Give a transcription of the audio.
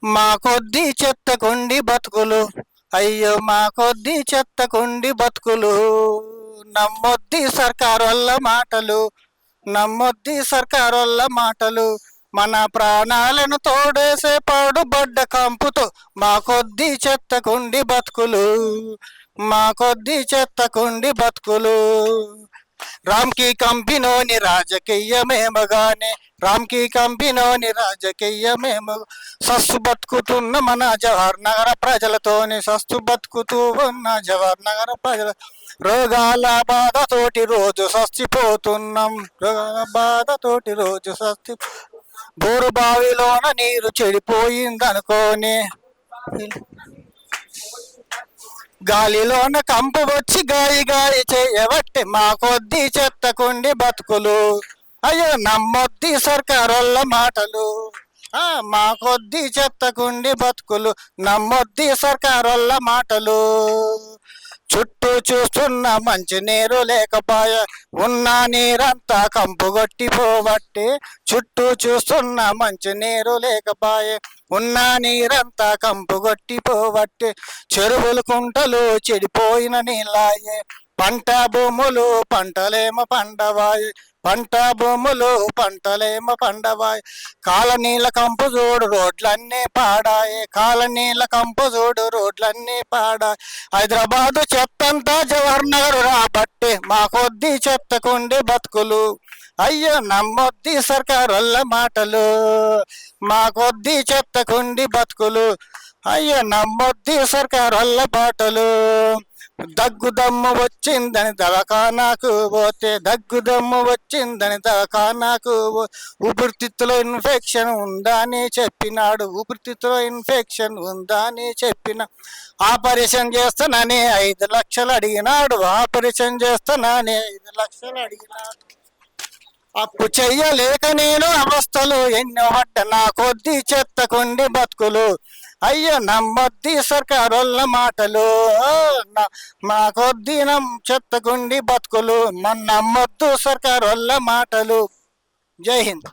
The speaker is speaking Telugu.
మా కొద్ది చెత్త కొండి బతుకులు, అయ్యో మా కొద్ది చెత్త కొండి బతుకులు. నమ్మొద్ది సర్కారోళ్ళ మాటలు, నమ్మొద్ది సర్కారోళ్ళ మాటలు. మన ప్రాణాలను తోడేసే పాడుబడ్డ కంపుతో మా కొద్ది చెత్త కొండి బతుకులు, మా కొద్ది చెత్త కొండి బతుకులు. రామ్కి కంపెనీని రాజకీయమేమో గాని, రామ్కి కంపెనీని రాజకీయమేమో. సస్తు బతుకుతున్న మన జవహర్ నగర ప్రజలతోని, సస్తు బతుకుతూ ఉన్న జవహర్ నగర ప్రజల రోగాల బాధతోటి రోజు సస్తిపోతున్నాం, రోగాల బాధతోటి రోజు సస్తి. బోరు బావిలోన నీరు చెడిపోయిందనుకోని, గాలిలోన కంపు వచ్చి గాయి గాయి చేయబట్టి మా కొద్ది చెత్త కొండి బతుకులు. అయ్యో నమ్మొద్ది సర్కారోళ్ళ మాటలు, మా కొద్ది చెత్త కొండి బతుకులు. నమ్మొద్ది సర్కారోళ్ళ మాటలు. చుట్టూ చూస్తున్న మంచి నీరు లేకపాయ, ఉన్న నీరంతా కంపు కొట్టిపోబట్టి. చుట్టూ చూస్తున్న మంచి నీరు లేకపాయే, ఉన్న నీరంతా కంపు కొట్టిపోబట్టి. చెరువులు కుంటలు చెడిపోయిన నీళ్ళాయే, పంట భూములు పంటలేమో పండవాయి, పంట భూములు పంటలేమో పండవాయి. కాలనీల కంపు చూడు రోడ్లన్నీ పాడాయి, కాలనీల కంపు చూడు రోడ్లన్నీ పాడాయి. హైదరాబాదు చెత్తంతా జవహర్ నగర్ రాబట్టి మా కొద్ది చెత్త కొండి బతుకులు. అయ్యో నమ్మొద్ది సర్కారోళ్ళ మాటలు, మా కొద్ది చెత్త కొండి బతుకులు. అయ్యో నమ్మొద్ది సర్కారోళ్ళ బాటలు. దగ్గుదమ్ము వచ్చిందని దవాఖానాకు పోతే, దగ్గుదమ్ము వచ్చిందని దవాఖానాకు ఊపిరితిత్తులో ఇన్ఫెక్షన్ ఉందా అని చెప్పినాడు, ఊపిరితిత్తులో ఇన్ఫెక్షన్ ఉందా అని చెప్పిన. ఆపరేషన్ చేస్తానని 5 లక్షలు అడిగినాడు, ఆపరేషన్ చేస్తానని 5 లక్షలు అడిగినాడు. అప్పు చెయ్యలేక నేను అవస్థలు ఎన్నో పడ్డ నా కొద్ది చెత్త కొండి బతుకులు. అయ్యో నమ్మొద్ది సర్కారోళ్ళ మాటలు, మా కొద్ది చెత్త కొండి బతుకులు. నమ్మొద్దు సర్కారోళ్ళ మాటలు. జై హింద్.